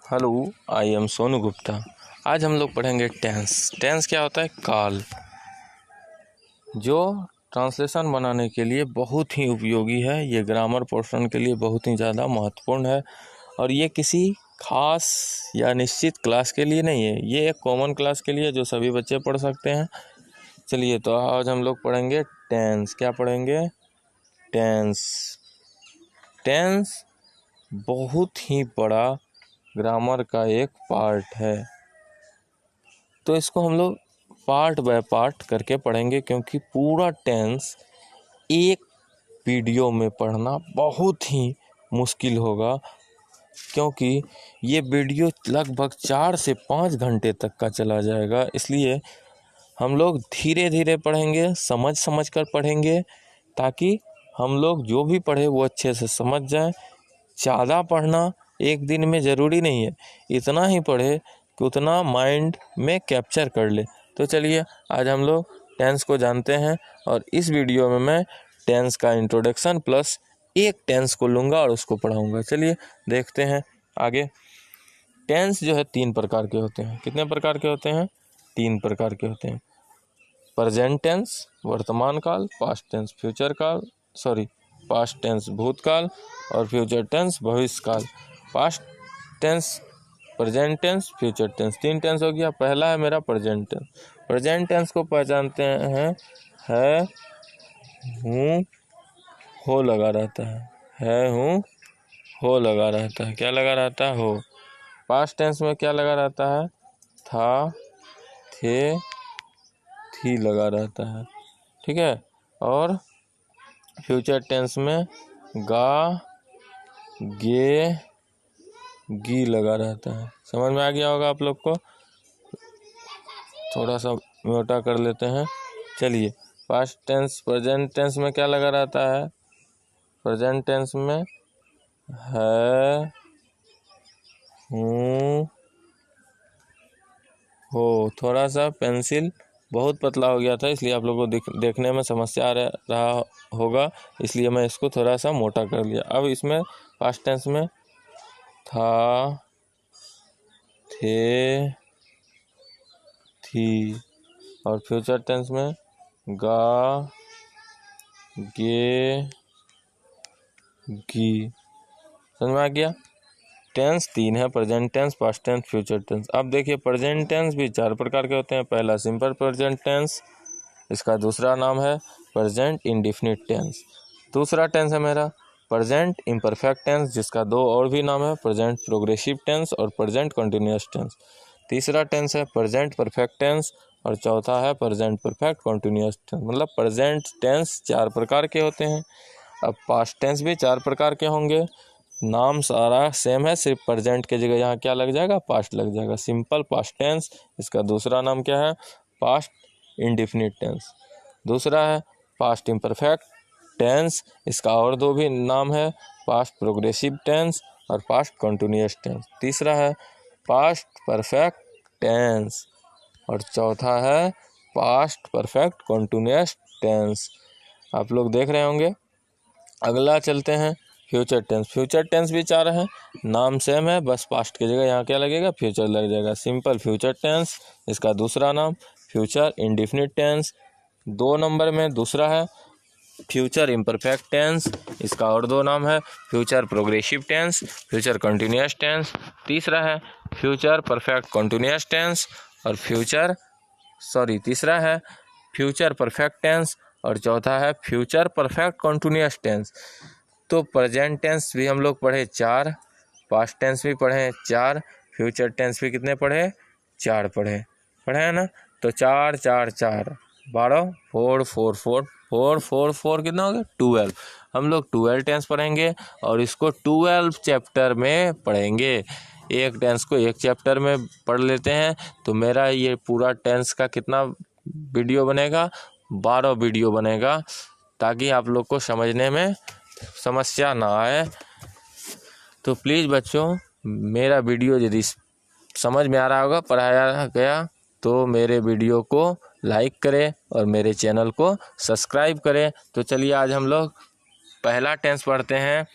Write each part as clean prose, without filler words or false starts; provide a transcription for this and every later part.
Hello, I am Sonu Gupta. आज हम लोग पढ़ेंगे टेंस। टेंस क्या होता है? काल, जो ट्रांसलेशन बनाने के लिए बहुत ही उपयोगी है। ये ग्रामर पोर्शन के लिए बहुत ही ज़्यादा महत्वपूर्ण है और ये किसी खास या निश्चित क्लास के लिए नहीं है, ये एक कॉमन क्लास के लिए जो सभी बच्चे पढ़ सकते हैं। चलिए, तो आज हम लोग पढ़ेंगे टेंस। क्या पढ़ेंगे? टेंस। टेंस बहुत ही बड़ा ग्रामर का एक पार्ट है, तो इसको हम लोग पार्ट बाय पार्ट करके पढ़ेंगे, क्योंकि पूरा टेंस एक वीडियो में पढ़ना बहुत ही मुश्किल होगा, क्योंकि ये वीडियो लगभग 4 से 5 घंटे तक का चला जाएगा। इसलिए हम लोग धीरे धीरे पढ़ेंगे, समझ समझ कर पढ़ेंगे, ताकि हम लोग जो भी पढ़े वो अच्छे से समझ जाएं। ज़्यादा पढ़ना एक दिन में ज़रूरी नहीं है, इतना ही पढ़े कि उतना माइंड में कैप्चर कर ले। तो चलिए, आज हम लोग टेंस को जानते हैं और इस वीडियो में मैं टेंस का इंट्रोडक्शन प्लस एक टेंस को लूँगा और उसको पढ़ाऊँगा। चलिए देखते हैं आगे। टेंस जो है 3 प्रकार के होते हैं। कितने प्रकार के होते हैं? 3 प्रकार के होते हैं। प्रेजेंट टेंस वर्तमान काल, पास्ट टेंस भूतकाल और फ्यूचर टेंस भविष्य काल। Past tense, present tense, future tense, 3 tense हो गया। पहला है मेरा प्रेजेंट टेंस। प्रेजेंट टेंस को पहचानते हैं, है, हूँ, हो लगा रहता है, हूँ, हो लगा रहता है। क्या लगा रहता है? हो। पास्ट टेंस में क्या लगा रहता है? था, थे, थी लगा रहता है, ठीक है। और फ्यूचर टेंस में गा, गे, गी लगा रहता है। समझ में आ गया होगा आप लोग को। थोड़ा सा मोटा कर लेते हैं। चलिए, पास्ट टेंस, प्रेजेंट टेंस में क्या लगा रहता है? प्रेजेंट टेंस में है, हूँ, हो। थोड़ा सा पेंसिल बहुत पतला हो गया था, इसलिए आप लोगों को देखने में समस्या आ रहा होगा, इसलिए मैं इसको थोड़ा सा मोटा कर लिया। अब इसमें पास्ट टेंस में था, थे, थी, और फ्यूचर टेंस में गा, गे, गी। समझ में आ गया? टेंस 3 है, present tense, past tense, future tense. अब देखिए, प्रेजेंट टेंस भी 4 प्रकार के होते हैं। पहला सिंपल प्रेजेंट टेंस, इसका दूसरा नाम है प्रेजेंट इंडेफिनिट टेंस। दूसरा टेंस है मेरा प्रेजेंट इम्परफेक्ट टेंस, जिसका 2 और भी नाम है, प्रेजेंट प्रोग्रेसिव टेंस और प्रेजेंट कंटिन्यूअस टेंस। तीसरा टेंस है प्रेजेंट परफेक्ट टेंस और चौथा है प्रेजेंट परफेक्ट कंटिन्यूअस टेंस। मतलब प्रेजेंट टेंस 4 प्रकार के होते हैं। अब पास्ट टेंस भी 4 प्रकार के होंगे। नाम सारा सेम है, सिर्फ प्रेजेंट के जगह यहाँ क्या लग जाएगा? पास्ट लग जाएगा। सिंपल पास्ट टेंस, इसका दूसरा नाम क्या है? Past indefinite tense. दूसरा है पास्ट इम्परफेक्ट टेंस, इसका और 2 भी नाम है, पास्ट प्रोग्रेसिव टेंस और पास्ट कंटिन्यूअस टेंस। तीसरा है पास्ट परफेक्ट टेंस और चौथा है पास्ट परफेक्ट कंटिन्यूअस टेंस। आप लोग देख रहे होंगे। अगला चलते हैं फ्यूचर टेंस। फ्यूचर टेंस भी 4 हैं, नाम सेम है, बस पास्ट की जगह यहाँ क्या लगेगा? फ्यूचर लग जाएगा। सिंपल फ्यूचर टेंस, इसका दूसरा नाम फ्यूचर इंडेफिनिट टेंस। 2 नंबर में दूसरा है फ्यूचर इम्परफेक्ट टेंस, इसका और 2 नाम है future progressive tense, future continuous tense. तीसरा है फ्यूचर परफेक्ट कंटिन्यूअस टेंस और तीसरा है फ्यूचर परफेक्ट टेंस और चौथा है फ्यूचर परफेक्ट कंटिन्यूअस टेंस। तो प्रेजेंट टेंस भी हम लोग पढ़े 4, पास्ट टेंस भी पढ़े 4, फ्यूचर टेंस भी कितने पढ़े? 4 पढ़े हैं ना। तो 4 4 4 12, 4 4 4 4 4 4 कितना हो गया? 12। हम लोग 12 टेंस पढ़ेंगे और इसको 12 चैप्टर में पढ़ेंगे। एक टेंस को एक चैप्टर में पढ़ लेते हैं, तो मेरा ये पूरा टेंस का कितना वीडियो बनेगा? 12 वीडियो बनेगा, ताकि आप लोग को समझने में समस्या ना आए। तो प्लीज़ बच्चों, मेरा वीडियो यदि समझ में आ रहा होगा, पढ़ाया गया, तो मेरे वीडियो को लाइक करें और मेरे चैनल को सब्सक्राइब करें। तो चलिए, आज हम लोग पहला टेंस पढ़ते हैं,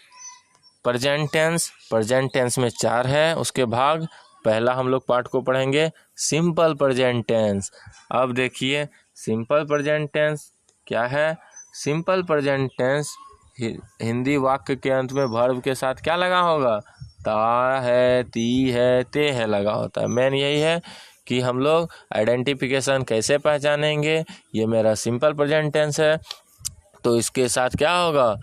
प्रेजेंट टेंस में 4 है उसके भाग। पहला हम लोग पार्ट को पढ़ेंगे सिंपल प्रेजेंट टेंस। अब देखिए सिंपल प्रेजेंट टेंस क्या है। सिंपल प्रेजेंट टेंस हिंदी वाक्य के अंत में वर्ब के साथ क्या लगा होगा, ता है, ती है, ते है लगा होता है। मेन यही है कि हम लोग आइडेंटिफिकेशन कैसे पहचानेंगे। ये मेरा सिंपल प्रेजेंट टेंस है तो इसके साथ क्या होगा,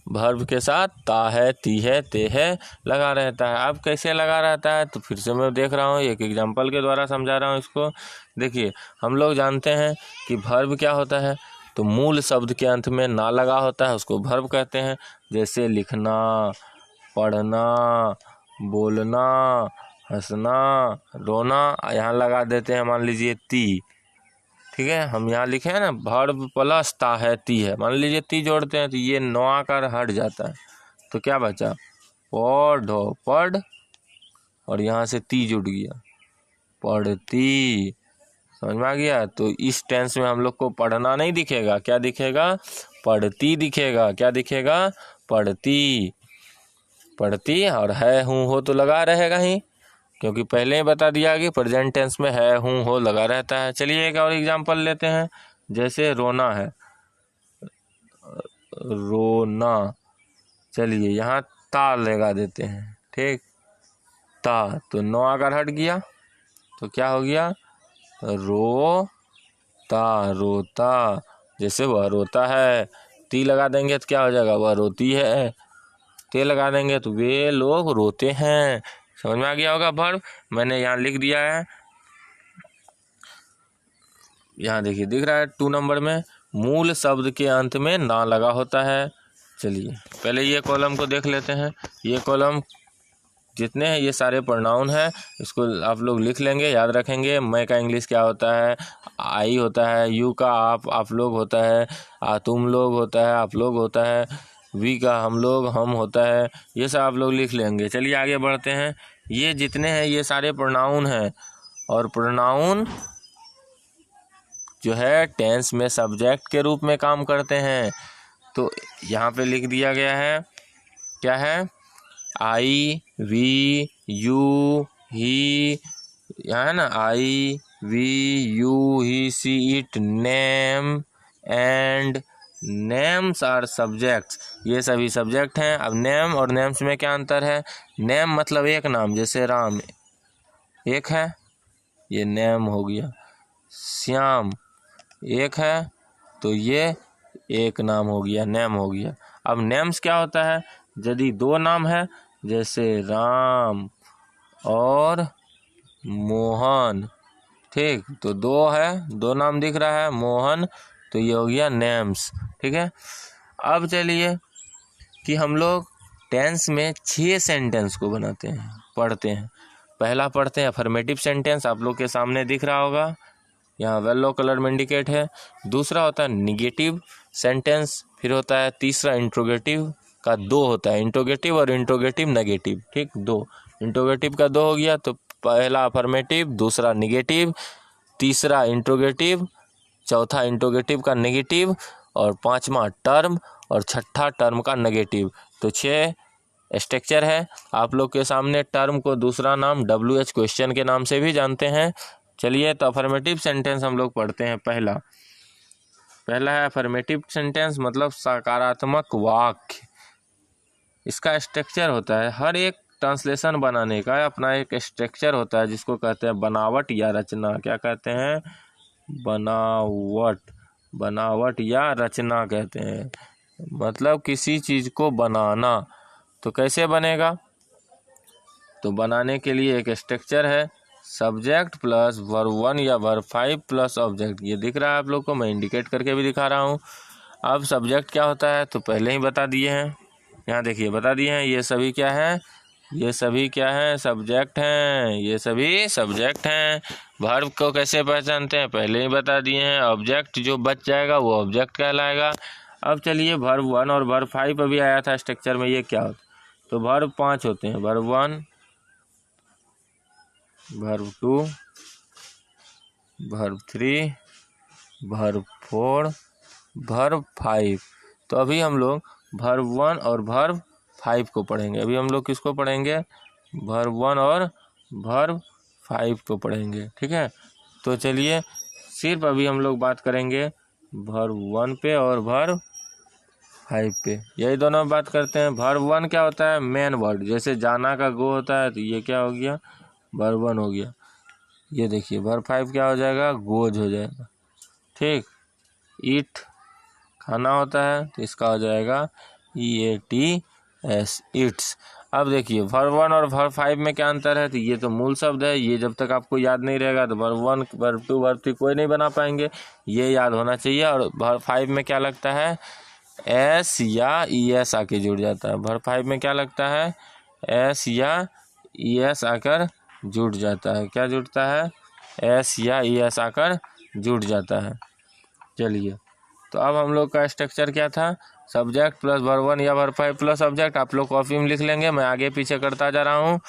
वर्ब के साथ ता है, ती है, ते है लगा रहता है। अब कैसे लगा रहता है तो फिर से मैं देख रहा हूँ, एक एग्जांपल के द्वारा समझा रहा हूँ इसको। देखिए हम लोग जानते हैं कि वर्ब क्या होता है, तो मूल शब्द के अंत में ना लगा होता है उसको वर्ब कहते हैं। जैसे लिखना, पढ़ना, बोलना, हंसना, रोना, यहाँ लगा देते हैं मान लीजिए ती। ठीक है, हम यहाँ लिखे हैं ना वर्ब प्लस ता है, ती है। मान लीजिए ती जोड़ते हैं तो ये नौ आकार हट जाता है तो क्या बचा, पढ़ो, पढ़, और यहाँ से ती जुड़ गया, पढ़ती। समझ में आ गया। तो इस टेंस में हम लोग को पढ़ना नहीं दिखेगा, क्या दिखेगा, पढ़ती दिखेगा। क्या दिखेगा, पढ़ती। पढ़ती और है हूँ हो तो लगा रहेगा ही, क्योंकि पहले ही बता दिया कि प्रेजेंट टेंस में है हूँ हो लगा रहता है। चलिए एक और एग्जांपल लेते हैं। जैसे रोना है, रोना, चलिए यहाँ ता लगा देते हैं। ठीक, ता तो नौ आकार हट गया तो क्या हो गया, रोता, रोता। जैसे वह रोता है, ती लगा देंगे तो क्या हो जाएगा, वह रोती है। ते लगा देंगे तो वे लोग रोते हैं। समझ में आ गया होगा वर्ब। मैंने यहाँ लिख दिया है, यहाँ देखिए दिख रहा है 2 नंबर में, मूल शब्द के अंत में ना लगा होता है। चलिए पहले ये कॉलम को देख लेते हैं। ये कॉलम जितने हैं ये सारे प्रोनाउन हैं, इसको आप लोग लिख लेंगे, याद रखेंगे। मैं का इंग्लिश क्या होता है, आई होता है, यू का आप लोग होता है, तुम लोग होता है, आप लोग होता है, वी का हम लोग हम होता है, ये सब आप लोग लिख लेंगे। चलिए आगे बढ़ते हैं। ये जितने हैं ये सारे प्रोनाउन हैं, और प्रोनाउन जो है टेंस में सब्जेक्ट के रूप में काम करते हैं। तो यहाँ पे लिख दिया गया है, क्या है, आई, वी, यू, ही, यहाँ है ना, आई, वी, यू, ही, C, it, name and names are subjects. ये सभी सब्जेक्ट हैं। अब नेम और नेम्स में क्या अंतर है, नेम मतलब एक नाम, जैसे राम एक है, ये नेम हो गया। श्याम एक है तो ये एक नाम हो गया, नेम हो गया। अब नेम्स क्या होता है, यदि 2 नाम है, जैसे राम और मोहन, ठीक, तो 2 है, 2 नाम दिख रहा है, मोहन, तो ये हो गया नेम्स। ठीक है। अब चलिए कि हम लोग टेंस में 6 सेंटेंस को बनाते हैं, पढ़ते हैं। पहला पढ़ते हैं अफर्मेटिव सेंटेंस, आप लोग के सामने दिख रहा होगा, यहाँ येलो कलर में इंडिकेट है। दूसरा होता है निगेटिव सेंटेंस, फिर होता है तीसरा इंट्रोगेटिव का 2 होता है, इंट्रोगेटिव और इंट्रोगेटिव नेगेटिव। ठीक, 2 इंट्रोगेटिव का 2 हो गया, तो पहला अफर्मेटिव, दूसरा निगेटिव, तीसरा इंट्रोगेटिव, चौथा इंट्रोगेटिव का नेगेटिव, और 5वां टर्म, और 6ठा टर्म का नेगेटिव। तो 6 स्ट्रक्चर है आप लोग के सामने। टर्म को दूसरा नाम WH क्वेश्चन के नाम से भी जानते हैं। चलिए तो अफर्मेटिव सेंटेंस हम लोग पढ़ते हैं। पहला है अफर्मेटिव सेंटेंस, मतलब सकारात्मक वाक्य। इसका स्ट्रक्चर होता है, हर एक ट्रांसलेशन बनाने का अपना एक स्ट्रक्चर होता है, जिसको कहते हैं बनावट या रचना। क्या कहते हैं, बनावट, बनावट या रचना कहते हैं, मतलब किसी चीज़ को बनाना। तो कैसे बनेगा, तो बनाने के लिए एक स्ट्रक्चर है, सब्जेक्ट प्लस वर्ब 1 या वर्ब 5 प्लस ऑब्जेक्ट। ये दिख रहा है आप लोग को, मैं इंडिकेट करके भी दिखा रहा हूँ। अब सब्जेक्ट क्या होता है तो पहले ही बता दिए हैं, यहाँ देखिए बता दिए हैं। ये सभी क्या है, ये सभी क्या है, सब्जेक्ट हैं, ये सभी सब्जेक्ट हैं। वर्ब को कैसे पहचानते हैं पहले ही बता दिए हैं। ऑब्जेक्ट जो बच जाएगा वो ऑब्जेक्ट कहलाएगा। अब चलिए वर्ब 1 और वर्ब 5 अभी आया था स्ट्रक्चर में, ये क्या होता है, तो वर्ब 5 होते हैं, verb 1, verb 2, verb 3, verb 4, verb 5। तो अभी हम लोग वर्ब 1 और वर्ब 5 को पढ़ेंगे। अभी हम लोग किसको पढ़ेंगे? वर्ब 1 और वर्ब 5 को पढ़ेंगे। ठीक है, तो चलिए सिर्फ अभी हम लोग बात करेंगे वर्ब 1 पे और वर्ब 5 पे, यही दोनों में बात करते हैं। वर्ब 1 क्या होता है? मेन वर्ड, जैसे जाना का गो होता है, तो ये क्या हो गया? वर्ब 1 हो गया। ये देखिए वर्ब 5 क्या हो जाएगा? गोज हो जाएगा। ठीक, ईट खाना होता है, तो इसका हो जाएगा EATS, ईट्स। अब देखिए वर्ब 1 और वर्ब 5 में क्या अंतर है? तो ये तो मूल शब्द है, ये जब तक आपको याद नहीं रहेगा तो वर्ब 1 वर्ब 2 वर्ब 3 कोई नहीं बना पाएंगे, ये याद होना चाहिए। और वर्ब 5 में क्या लगता है? S या ES आके जुड़ जाता है। वर्ब 5 में क्या लगता है? S या ES आकर जुड़ जाता है। क्या जुड़ता है? S या ES आकर जुड़ जाता है। चलिए, तो अब हम लोग का स्ट्रक्चर क्या था? सब्जेक्ट प्लस वर्ब 1 या वर्ब 5 प्लस सब्जेक्ट। आप लोग कॉपी में लिख लेंगे, मैं आगे पीछे करता जा रहा हूँ।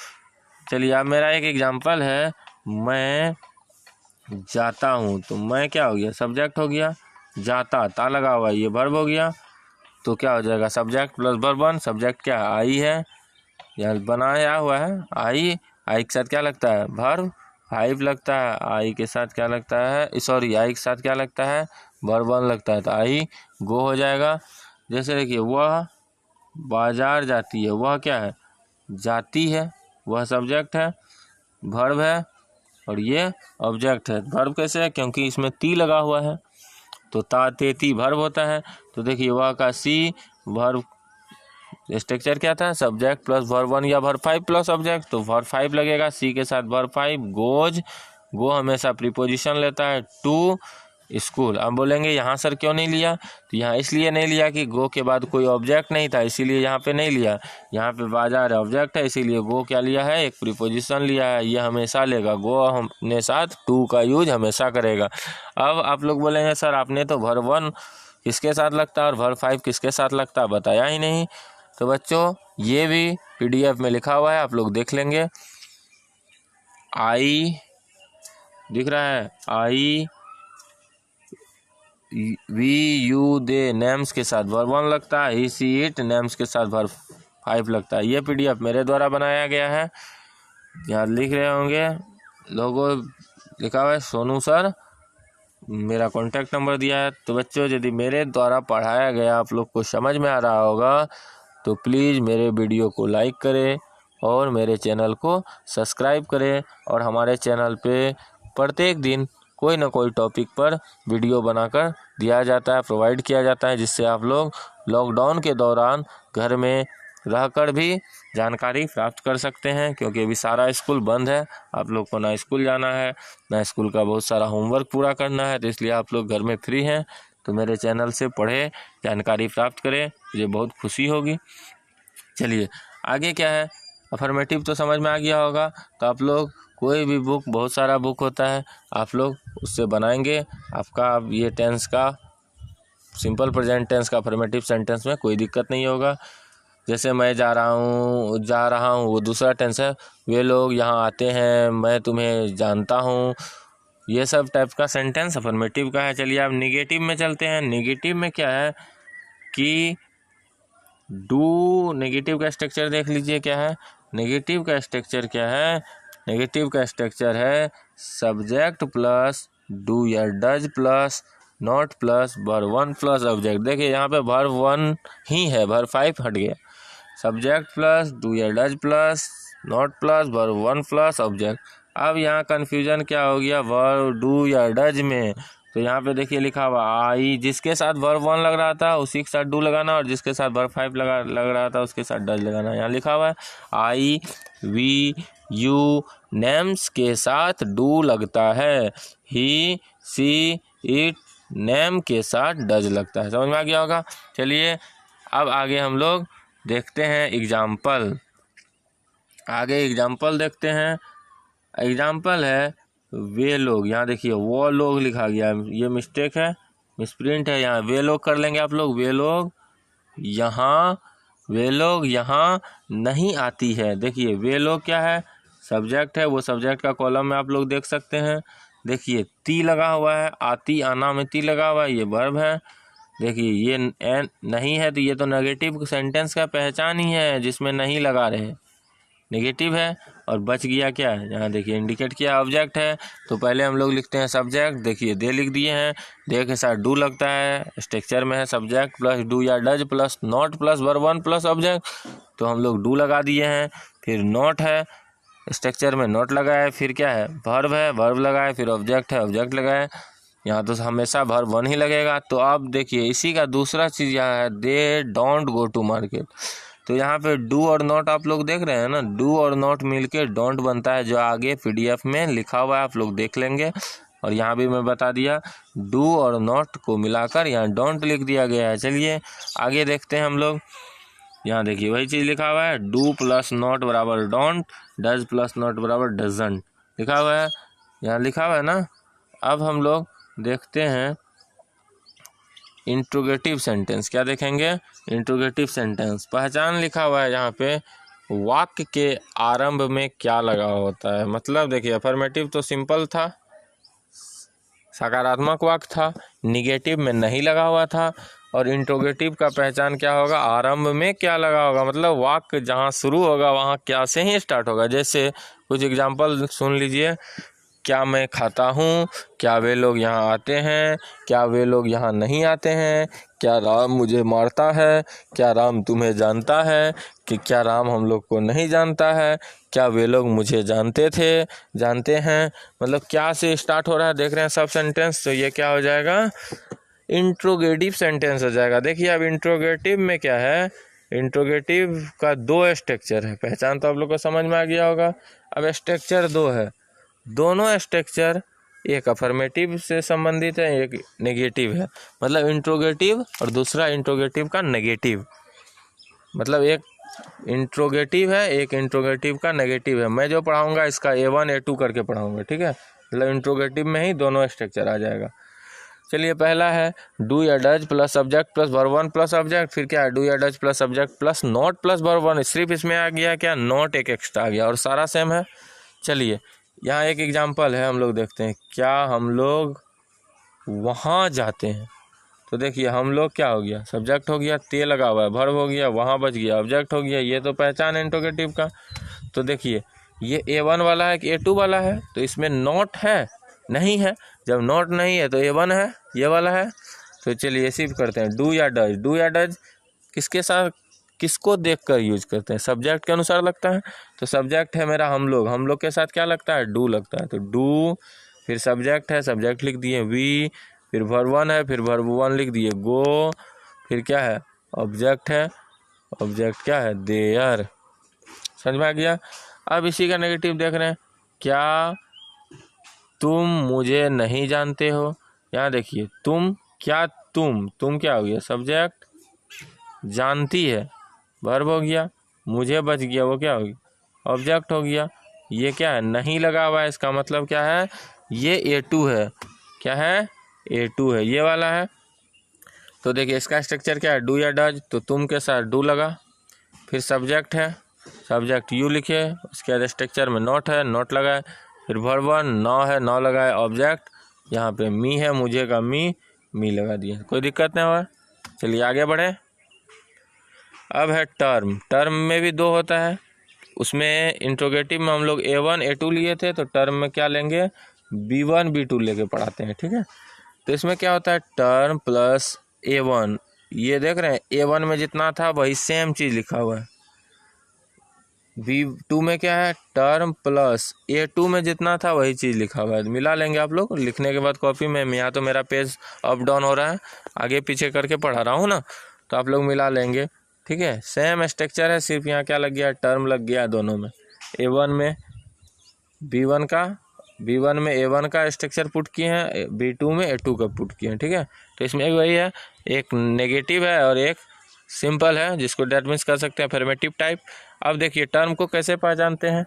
चलिए, अब मेरा एक एग्जांपल है, मैं जाता हूँ, तो मैं क्या हो गया? सब्जेक्ट हो गया। जाता ता लगा हुआ, ये वर्ब हो गया। तो क्या हो जाएगा? Subject plus verb 1। सब्जेक्ट क्या? आई है, यार बनाया हुआ है आई। आई के साथ क्या लगता है? वर्ब 5 लगता है। आई के साथ क्या लगता है? सॉरी, आई के साथ क्या लगता है? वर्ब 1 लगता है, तो आई गो हो जाएगा। जैसे देखिए, वह बाजार जाती है, वह क्या है? जाती है, वह सब्जेक्ट है, वर्ब है, और ये ऑब्जेक्ट है। वर्ब कैसे है? क्योंकि इसमें ती लगा हुआ है, तो ता ते ती वर्ब होता है। तो देखिए वह का सी वर्ब स्ट्रक्चर क्या था? सब्जेक्ट प्लस वर्ब 1 या वर्ब 5 प्लस ऑब्जेक्ट, तो वर्ब 5 लगेगा। सी के साथ वर्ब 5, गोज, गो हमेशा प्रीपोजिशन लेता है टू स्कूल। अब बोलेंगे यहाँ सर क्यों नहीं लिया? तो यहाँ इसलिए नहीं लिया कि गो के बाद कोई ऑब्जेक्ट नहीं था, इसीलिए यहाँ पे नहीं लिया। यहाँ पे बाजार ऑब्जेक्ट है, इसीलिए गो क्या लिया है? एक प्रीपोजिशन लिया है, ये हमेशा लेगा। गो अपने साथ टू का यूज हमेशा करेगा। अब आप लोग बोलेंगे सर आपने तो वर्ब 1 किसके साथ लगता है और वर्ब 5 किसके साथ लगता है बताया ही नहीं। तो बच्चों, ये भी PDF में लिखा हुआ है, आप लोग देख लेंगे। आई दिख रहा है, आई वी यू दे नेम्स के साथ वर्ब 1 लगता है, ही सी इट नेम्स के साथ वर्ब 5 लगता है। ये PDF मेरे द्वारा बनाया गया है, यहाँ लिख रहे होंगे, लोगो लिखा हुआ है सोनू सर, मेरा कॉन्टैक्ट नंबर दिया है। तो बच्चों, यदि मेरे द्वारा पढ़ाया गया आप लोग को समझ में आ रहा होगा तो प्लीज़ मेरे वीडियो को लाइक करें और मेरे चैनल को सब्सक्राइब करें। और हमारे चैनल पे प्रत्येक दिन कोई ना कोई टॉपिक पर वीडियो बनाकर दिया जाता है, प्रोवाइड किया जाता है, जिससे आप लोग लॉकडाउन के दौरान घर में रहकर भी जानकारी प्राप्त कर सकते हैं। क्योंकि अभी सारा स्कूल बंद है, आप लोग को ना स्कूल जाना है ना स्कूल का बहुत सारा होमवर्क पूरा करना है, तो इसलिए आप लोग घर में फ्री हैं तो मेरे चैनल से पढ़ें, जानकारी प्राप्त करें, मुझे बहुत खुशी होगी। चलिए आगे क्या है? अफर्मेटिव तो समझ में आ गया होगा। तो आप लोग कोई भी बुक, बहुत सारा बुक होता है, आप लोग उससे बनाएंगे। आपका अब ये टेंस का सिंपल प्रेजेंट टेंस का अफर्मेटिव सेंटेंस में कोई दिक्कत नहीं होगा। जैसे मैं जा रहा हूँ वो दूसरा टेंस है, वे लोग यहाँ आते हैं, मैं तुम्हें जानता हूँ, ये सब टाइप का सेंटेंस अफर्मेटिव का है। चलिए अब निगेटिव में चलते हैं। निगेटिव में क्या है कि डू, नेगेटिव का स्ट्रक्चर देख लीजिए क्या है। नेगेटिव का स्ट्रक्चर क्या है? नेगेटिव का स्ट्रक्चर है सब्जेक्ट प्लस डू या does plus not plus verb 1 plus object. देखिए यहाँ पे वर्ब 1 ही है, वर्ब 5 हट गया। सब्जेक्ट प्लस डू या does plus not plus verb 1 plus object. अब यहाँ कन्फ्यूजन क्या हो गया? वर्ब डू या डज में, तो यहाँ पे देखिए लिखा हुआ आई, जिसके साथ वर्ब 1 लग रहा था उसी के साथ डू लगाना, और जिसके साथ वर्ब 5 लग रहा था उसके साथ डज लगाना। यहाँ लिखा हुआ है आई वी यू नेम्स के साथ डू लगता है, ही सी इट नेम के साथ डज लगता है। समझ में आ गया होगा। चलिए अब आगे हम लोग देखते हैं एग्जाम्पल। आगे एग्जाम्पल देखते हैं। एग्जाम्पल है वे लोग, यहाँ देखिए वो लोग लिखा गया है, ये मिस्टेक है, मिसप्रिंट है। यहाँ वे लोग कर लेंगे आप लोग, वे लोग यहाँ नहीं आती है। देखिए वे लोग क्या है? सब्जेक्ट है, वो सब्जेक्ट का कॉलम में आप लोग देख सकते हैं। देखिए ती लगा हुआ है, आती आना में ती लगा हुआ है, ये वर्ब है। देखिए ये एन नहीं है तो ये तो नेगेटिव सेंटेंस का पहचान ही है जिसमें नहीं लगा रहे, नेगेटिव है। और बच गया क्या है, यहाँ देखिए इंडिकेट किया ऑब्जेक्ट है, तो पहले हम लोग लिखते हैं सब्जेक्ट। देखिए दे लिख दिए हैं, दे के साथ डू लगता है, स्ट्रक्चर में है सब्जेक्ट प्लस डू या does plus not plus verb one plus object, तो हम लोग डू लगा दिए हैं। फिर नॉट है, स्ट्रक्चर में नॉट लगाए, फिर क्या है वर्ब है, वर्ब लगाए, फिर ऑब्जेक्ट है, ऑब्जेक्ट लगाए। यहाँ तो हमेशा वर्ब वन ही लगेगा। तो अब देखिए इसी का दूसरा चीज़ यहाँ है, they don't go to market. तो यहाँ पे डू और नॉट आप लोग देख रहे हैं ना, डू और नॉट मिलके डोंट बनता है, जो आगे पीडीएफ में लिखा हुआ है आप लोग देख लेंगे। और यहाँ भी मैं बता दिया, डू और नॉट को मिलाकर यहाँ डोंट लिख दिया गया है। चलिए आगे देखते हैं हम लोग। यहाँ देखिए वही चीज़ लिखा हुआ है, डू प्लस नॉट बराबर डोंट, डज प्लस नॉट बराबर डजंट लिखा हुआ है, यहाँ लिखा हुआ है ना। अब हम लोग देखते हैं इंट्रोगेटिव सेंटेंस। क्या देखेंगे, इंट्रोगेटिव सेंटेंस। पहचान लिखा हुआ है यहाँ पे, वाक्य के आरंभ में क्या लगा होता है। मतलब देखिए अफर्मेटिव तो सिंपल था, सकारात्मक वाक्य था, निगेटिव में नहीं लगा हुआ था, और इंट्रोगेटिव का पहचान क्या होगा, आरंभ में क्या लगा होगा, मतलब वाक्य जहाँ शुरू होगा वहाँ क्या से ही स्टार्ट होगा। जैसे कुछ एग्जांपल सुन लीजिए, क्या मैं खाता हूँ, क्या वे लोग यहाँ आते हैं, क्या वे लोग यहाँ नहीं आते हैं, क्या राम मुझे मारता है, क्या राम तुम्हें जानता है, कि क्या राम हम लोग को नहीं जानता है, क्या वे लोग मुझे जानते हैं। मतलब क्या से स्टार्ट हो रहा है, देख रहे हैं सब सेंटेंस। तो ये क्या हो जाएगा, इंट्रोगेटिव सेंटेंस हो जाएगा। देखिए अब इंट्रोगेटिव में क्या है, इंट्रोगेटिव का दो स्ट्रक्चर है, पहचान तो आप लोग को समझ में आ गया होगा। अब स्ट्रक्चर दो है, दोनों स्ट्रक्चर एक अफर्मेटिव से संबंधित है, एक नेगेटिव है। मतलब इंट्रोगेटिव और दूसरा इंट्रोगेटिव का नेगेटिव, मतलब एक इंट्रोगेटिव है, एक इंट्रोगेटिव का नेगेटिव है। मैं जो पढ़ाऊंगा इसका A1 A2 करके पढ़ाऊंगा, ठीक है। मतलब इंट्रोगेटिव में ही दोनों स्ट्रक्चर आ जाएगा। चलिए पहला है डू या does plus subject plus verb one plus object. फिर क्या है, डू या does plus subject plus not plus verb one. सिर्फ इसमें आ गया क्या, नॉट एक एक्स्ट्रा आ गया, और सारा सेम है। चलिए यहाँ एक एग्जांपल है, हम लोग देखते हैं, क्या हम लोग वहाँ जाते हैं। तो देखिए हम लोग क्या हो गया, सब्जेक्ट हो गया, ते लगा हुआ है, वर्ब हो गया, वहाँ बच गया, ऑब्जेक्ट हो गया। ये तो पहचान है इंट्रोगेटिव का। तो देखिए ये A1 वाला है कि A2 वाला है, तो इसमें नॉट है नहीं है, जब नॉट नहीं है तो A1 है, ये वाला है। तो चलिए सिर्फ करते हैं, डू या डज। डू या डज किसके साथ, किसको देखकर यूज करते हैं, सब्जेक्ट के अनुसार लगता है। तो सब्जेक्ट है मेरा हम लोग के साथ क्या लगता है, डू लगता है। तो डू, फिर सब्जेक्ट है, सब्जेक्ट लिख दिए वी, फिर वर्ब वन है, फिर वर्ब वन लिख दिए गो, फिर क्या है ऑब्जेक्ट है, ऑब्जेक्ट क्या है देयर। समझ में आ गया। अब इसी का नेगेटिव देख रहे हैं, क्या तुम मुझे नहीं जानते हो। यहाँ देखिए तुम, क्या तुम क्या हो गया सब्जेक्ट, जानती है वर्ब हो गया, मुझे बच गया वो क्या हो गया ऑब्जेक्ट हो गया। ये क्या है, नहीं लगा हुआ है, इसका मतलब क्या है, ये A2 है। क्या है, A2 है, ये वाला है। तो देखिए इसका स्ट्रक्चर क्या है, डू या डज, तो तुम के साथ डू लगा, फिर सब्जेक्ट है, सब्जेक्ट यू लिखे, उसके बाद स्ट्रक्चर में नॉट है, नॉट लगाए, फिर वर्ब वन, नौ है, नौ लगाए, ऑब्जेक्ट यहाँ पे मी है, मुझे का मी लगा दिया, कोई दिक्कत नहीं हुआ। चलिए आगे बढ़े। अब है टर्म। टर्म में भी दो होता है, उसमें इंट्रोगेटिव में हम लोग A1 A2 लिए थे, तो टर्म में क्या लेंगे, B1 B2 लेके पढ़ाते हैं, ठीक है। तो इसमें क्या होता है, टर्म प्लस A1, ये देख रहे हैं A1 में जितना था वही सेम चीज़ लिखा हुआ है। B2 में क्या है, टर्म प्लस A2 में जितना था वही चीज़ लिखा हुआ है। मिला लेंगे आप लोग लिखने के बाद कॉपी में। यहाँ तो मेरा पेज अप डाउन हो रहा है, आगे पीछे करके पढ़ा रहा हूँ ना, तो आप लोग मिला लेंगे, ठीक है। सेम स्ट्रक्चर है, सिर्फ यहाँ क्या लग गया, टर्म लग गया दोनों में। A1 में B1 में A1 का स्ट्रक्चर पुट किए हैं, B2 में A2 का पुट किए हैं, ठीक है। तो इसमें एक वही है, एक नेगेटिव है और एक सिंपल है, जिसको डेट मीन्स कर सकते हैं अफर्मेटिव टाइप। अब देखिए टर्म को कैसे पहचानते हैं।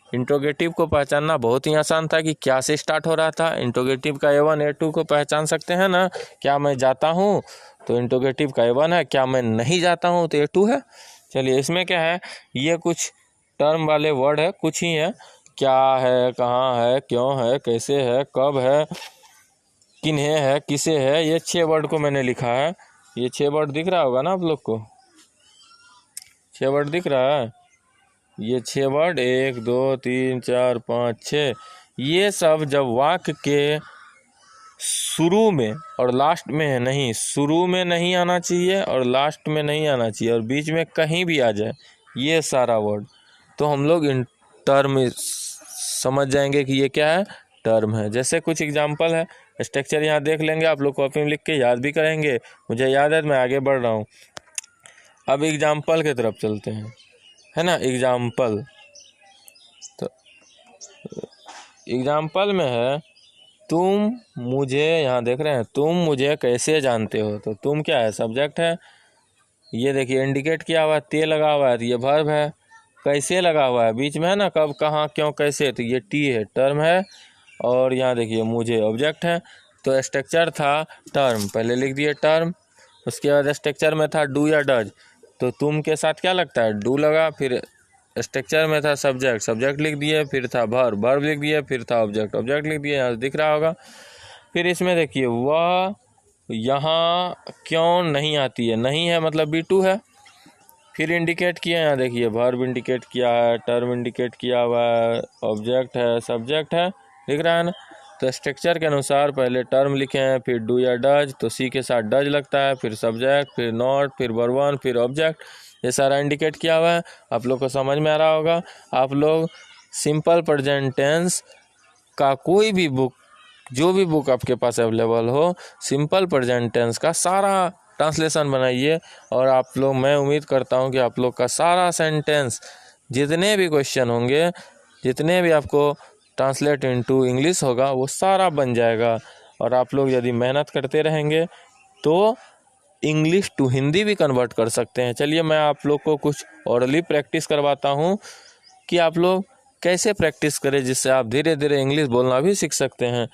इंट्रोगेटिव को पहचानना बहुत ही आसान था कि क्या से स्टार्ट हो रहा था। इंट्रोगेटिव का A1 A2 को पहचान सकते हैं ना, क्या मैं जाता हूँ तो इंट्रोगेटिव का A1 है, क्या मैं नहीं जाता हूँ तो A2 है। चलिए इसमें क्या है, ये कुछ टर्म वाले वर्ड है, कुछ ही है, क्या है, कहाँ है, क्यों है, कैसे है, कब है, किन्हें है, किसे है, ये 6 वर्ड को मैंने लिखा है। ये 6 वर्ड दिख रहा होगा ना आप लोग को, 6 वर्ड दिख रहा है। ये 6 वर्ड 1 2 3 4 5 6, ये सब जब वाक्य के शुरू में और लास्ट में है, नहीं शुरू में नहीं आना चाहिए और लास्ट में नहीं आना चाहिए और बीच में कहीं भी आ जाए ये सारा वर्ड, तो हम लोग इन टर्म समझ जाएंगे कि ये क्या है, टर्म है। जैसे कुछ एग्जांपल है, स्ट्रक्चर यहाँ देख लेंगे, आप लोग कॉपी में लिख के याद भी करेंगे। मुझे याद है, मैं आगे बढ़ रहा हूँ। अब एग्जांपल की तरफ चलते हैं, है ना। एग्जांपल, तो एग्जांपल में है तुम मुझे, यहाँ देख रहे हैं, तुम मुझे कैसे जानते हो, तो तुम क्या है, सब्जेक्ट है। ये देखिए इंडिकेट किया हुआ है, ते लगा हुआ है, तो ये वर्ब है। कैसे लगा हुआ है, बीच में है ना, कब कहाँ क्यों कैसे, तो ये टी है, टर्म है। और यहाँ देखिए मुझे ऑब्जेक्ट है। तो स्ट्रक्चर था टर्म, पहले लिख दिए टर्म, उसके बाद स्ट्रक्चर में था डू या डज, तो तुम के साथ क्या लगता है, डू लगा। फिर स्ट्रक्चर में था सब्जेक्ट, सब्जेक्ट लिख दिए, फिर था वर्ब, वर्ब लिख दिए, फिर था ऑब्जेक्ट, ऑब्जेक्ट लिख दिए, यहाँ दिख रहा होगा। फिर इसमें देखिए वह यहाँ क्यों नहीं आती है, नहीं है मतलब B2 है। फिर इंडिकेट किया, यहाँ देखिए वर्ब इंडिकेट किया है, टर्म इंडिकेट किया हुआ है, ऑब्जेक्ट है, सब्जेक्ट है, दिख रहा है ना। तो स्ट्रक्चर के अनुसार पहले टर्म लिखे हैं, फिर डू या डज, तो सी के साथ डज लगता है, फिर सब्जेक्ट, फिर नॉट, फिर वर्ब वन, फिर ऑब्जेक्ट, ये सारा इंडिकेट किया हुआ है। आप लोग को समझ में आ रहा होगा। आप लोग सिंपल प्रेजेंट टेंस का कोई भी बुक, जो भी बुक आपके पास अवेलेबल हो, सिंपल प्रेजेंट टेंस का सारा ट्रांसलेशन बनाइए, और आप लोग, मैं उम्मीद करता हूँ कि आप लोग का सारा सेंटेंस, जितने भी क्वेश्चन होंगे, जितने भी आपको ट्रांसलेट इनटू इंग्लिश होगा, वो सारा बन जाएगा। और आप लोग यदि मेहनत करते रहेंगे तो इंग्लिश टू हिंदी भी कन्वर्ट कर सकते हैं। चलिए मैं आप लोग को कुछ ऑरली प्रैक्टिस करवाता हूँ कि आप लोग कैसे प्रैक्टिस करें, जिससे आप धीरे धीरे इंग्लिश बोलना भी सीख सकते हैं।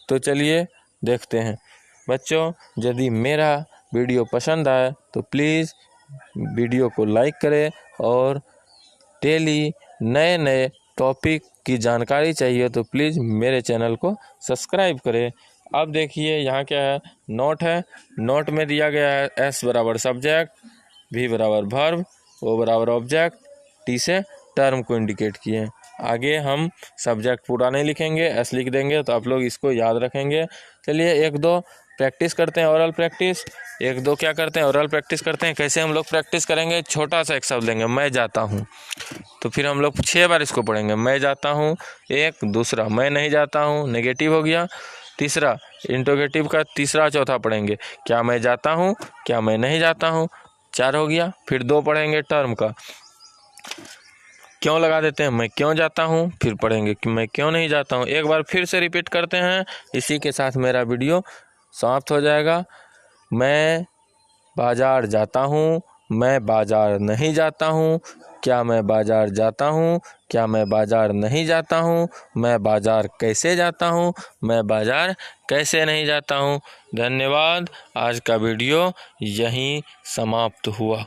तो चलिए देखते हैं। बच्चों, यदि मेरा वीडियो पसंद आए तो प्लीज़ वीडियो को लाइक करें, और डेली नए नए टॉपिक की जानकारी चाहिए तो प्लीज़ मेरे चैनल को सब्सक्राइब करें। अब देखिए यहाँ क्या है, नोट है। नोट में दिया गया है S बराबर सब्जेक्ट, V बराबर वर्ब, O बराबर ऑब्जेक्ट, T से टर्म को इंडिकेट किए। आगे हम सब्जेक्ट पूरा नहीं लिखेंगे, S लिख देंगे, तो आप लोग इसको याद रखेंगे। चलिए 1-2 प्रैक्टिस करते हैं, ओरल प्रैक्टिस। 1-2 क्या करते हैं, ओरल प्रैक्टिस करते हैं। कैसे हम लोग प्रैक्टिस करेंगे, छोटा सा एक शब्द लेंगे, मैं जाता हूँ, तो फिर हम लोग 6 बार इसको पढ़ेंगे। मैं जाता हूँ, एक, दूसरा मैं नहीं जाता हूँ, नेगेटिव हो गया। तीसरा इंट्रोगेटिव का तीसरा चौथा पढ़ेंगे, क्या मैं जाता हूँ, क्या मैं नहीं जाता हूँ, 4 हो गया। फिर 2 पढ़ेंगे टर्म का, क्यों लगा देते हैं, मैं क्यों जाता हूँ, फिर पढ़ेंगे कि मैं क्यों नहीं जाता हूँ। एक बार फिर से रिपीट करते हैं, इसी के साथ मेरा वीडियो समाप्त हो जाएगा। मैं बाज़ार जाता हूँ, मैं बाज़ार नहीं जाता हूँ, क्या मैं बाज़ार जाता हूँ, क्या मैं बाज़ार नहीं जाता हूँ, मैं बाज़ार कैसे जाता हूँ, मैं बाज़ार कैसे नहीं जाता हूँ। धन्यवाद। आज का वीडियो यहीं समाप्त हुआ।